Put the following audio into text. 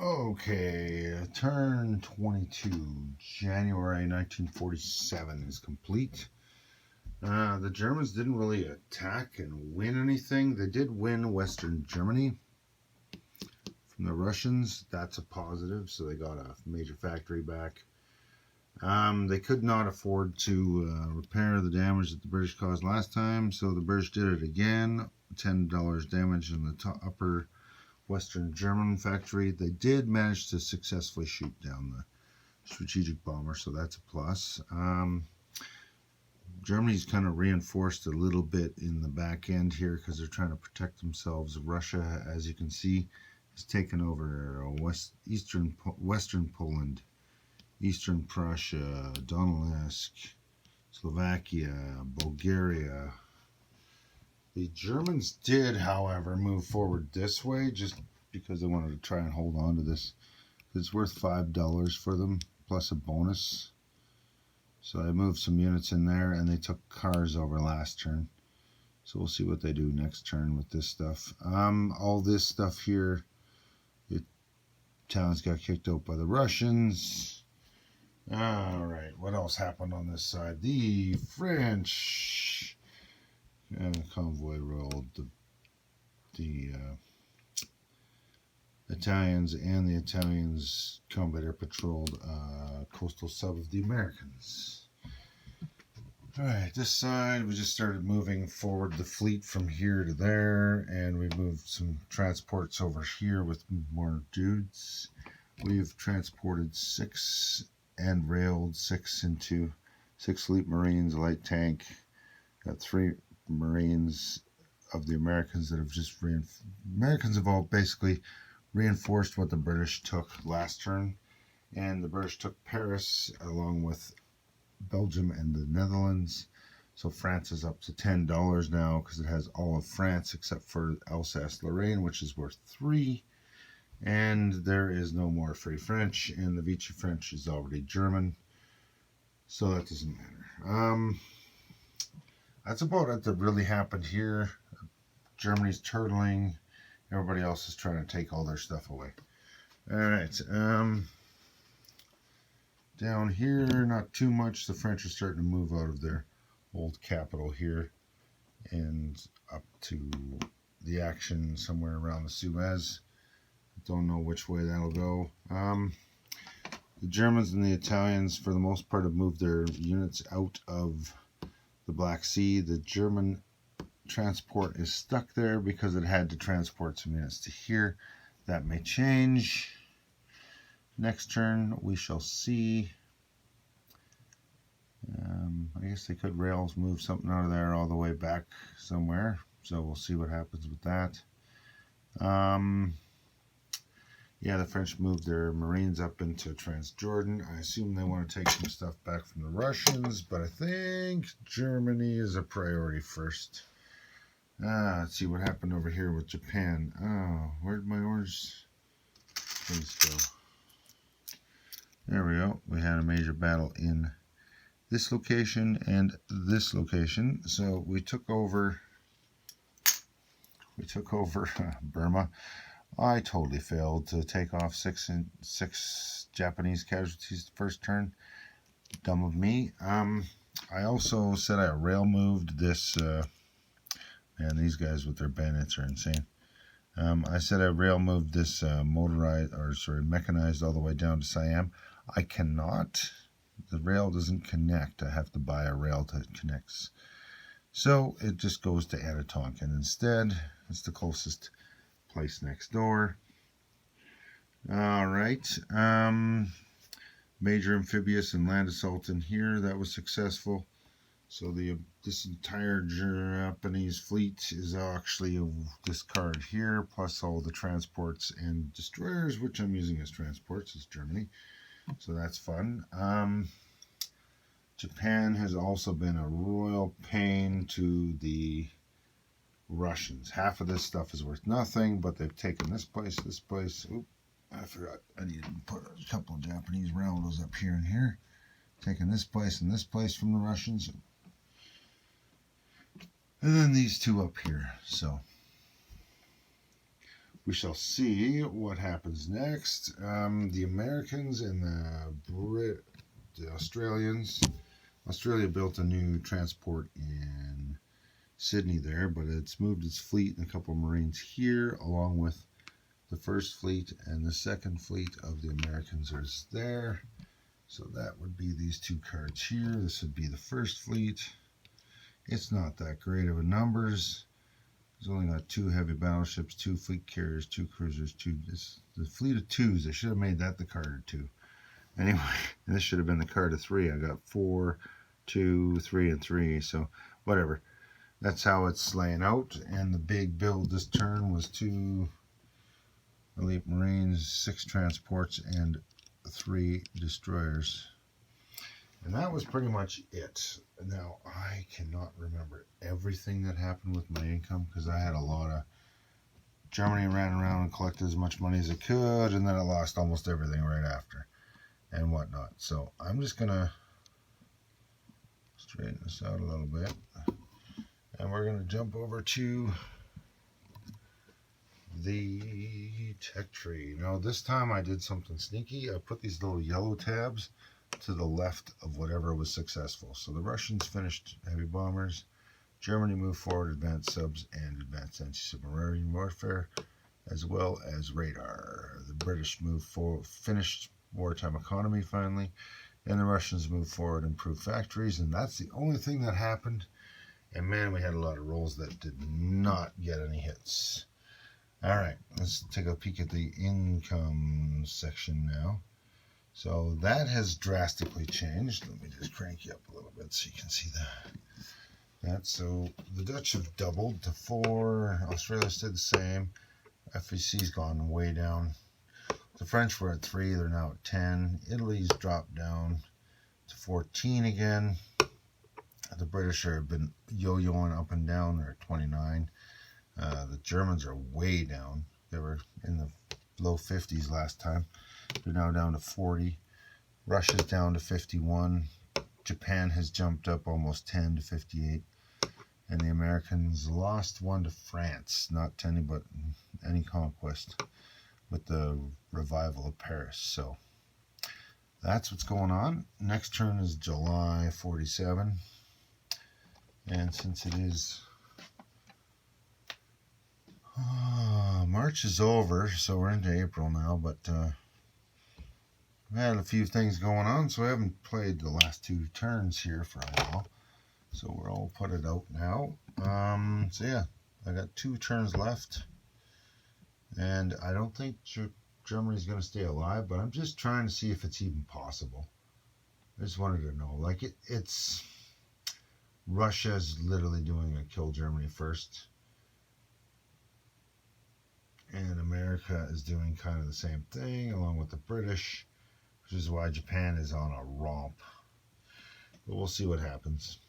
Okay, turn 22, January 1947 is complete. The Germans didn't really attack and win anything. They did win Western Germany from the Russians. That's a positive, so they got a major factory back. They could not afford to repair the damage that the British caused last time, so the British did it again. $10 damage in the upper Western German factory. They did manage to successfully shoot down the strategic bomber, so that's a plus. Germany's kind of reinforced a little bit in the back end here because they're trying to protect themselves. Russia, as you can see, has taken over Western Poland, Eastern Prussia, Donetsk, Slovakia, Bulgaria. The Germans did, however, move forward this way just because they wanted to try and hold on to this. It's worth $5 for them, plus a bonus. So I moved some units in there, and they took cars over last turn. So we'll see what they do next turn with this stuff. All this stuff here, the towns got kicked out by the Russians. All right, what else happened on this side? The French convoy rolled. The Italians and the Italians combat air patrolled coastal sub of the Americans. Alright, this side we just started moving forward the fleet from here to there, and we moved some transports over here with more dudes. We've transported 6 and railed 6 into 6 Fleet Marines, a light tank. Got 3 Marines of the Americans that have just Americans have all basically reinforced what the British took last turn, and the British took Paris along with Belgium and the Netherlands. So France is up to $10 now because it has all of France except for Alsace-Lorraine, which is worth 3. And there is no more Free French, and the Vichy French is already German, so that doesn't matter. That's about it that really happened here. Germany's turtling. Everybody else is trying to take all their stuff away. Alright, down here, not too much. The French are starting to move out of their old capital here and up to the action somewhere around the Suez. Don't know which way that'll go. The Germans and the Italians, for the most part, have moved their units out of the Black Sea. The German transport is stuck there because it had to transport some units to here. That may change. Next turn, we shall see. I guess they could rails move something out of there all the way back somewhere. So we'll see what happens with that. Yeah, the French moved their Marines up into Transjordan. I assume they want to take some stuff back from the Russians, but I think Germany is a priority first. Let's see what happened over here with Japan. Oh, where'd my orange things go? There we go. We had a major battle in this location and this location. So we took over Burma. I totally failed to take off 6 Japanese casualties the first turn. Dumb of me. I also said I rail moved this. Man, these guys with their bayonets are insane. I said I rail moved this mechanized all the way down to Siam. I cannot. The rail doesn't connect. I have to buy a rail that connects. So it just goes to Anatonkin instead. It's the closest place next door. All right. Major amphibious and land assault in here. That was successful. So this entire Japanese fleet is actually this card here, plus all the transports and destroyers, which I'm using as transports, is Germany. So that's fun. Japan has also been a royal pain to the Russians. Half of this stuff is worth nothing, but they've taken this place, this place. Oop, I forgot. I needed to put a couple of Japanese railroads up here and here. Taking this place and this place from the Russians. And then these two up here. So we shall see what happens next. The Americans and the Australians. Australia built a new transport in Sydney there, but it's moved its fleet and a couple of Marines here, along with the first fleet and the second fleet of the Americans is there. So that would be these two cards here. This would be the first fleet. It's not that great of a numbers. It's only got 2 heavy battleships, 2 fleet carriers, 2 cruisers, the fleet of 2s. They should have made that the card of 2. Anyway, this should have been the card of 3. I got 4, 2, 3, and 3. So whatever. That's how it's laying out. And the big build this turn was 2 elite Marines, 6 transports, and 3 destroyers. And that was pretty much it. Now, I cannot remember everything that happened with my income because I had a lot of... Germany ran around and collected as much money as it could, and then it lost almost everything right after and whatnot. So I'm just going to straighten this out a little bit. And we're going to jump over to the tech tree. Now this time I did something sneaky. I put these little yellow tabs to the left of whatever was successful. So the Russians finished heavy bombers, Germany moved forward advanced subs and advanced anti-submarine warfare, as well as radar. The British moved forward, finished wartime economy finally, and the Russians moved forward improved factories, and that's the only thing that happened. And man, we had a lot of rolls that did not get any hits. Alright, let's take a peek at the income section now. So that has drastically changed. Let me just crank you up a little bit so you can see that. So the Dutch have doubled to 4. Australia stayed the same. FEC's gone way down. The French were at 3. They're now at 10. Italy's dropped down to 14 again. The British have been yo-yoing up and down. They're at 29. The Germans are way down. They were in the low 50s last time. They're now down to 40. Russia's down to 51. Japan has jumped up almost 10 to 58. And the Americans lost 1 to France. Not to any conquest with the revival of Paris. So that's what's going on. Next turn is July 47. And since it is... March is over, so we're into April now, but I had a few things going on, so I haven't played the last 2 turns here for a while. So we'll all put it out now. So yeah, I got 2 turns left, and I don't think Germany's going to stay alive, but I'm just trying to see if it's even possible. I just wanted to know, like it's Russia's literally doing a kill Germany first. And America is doing kind of the same thing along with the British, which is why Japan is on a romp. But we'll see what happens.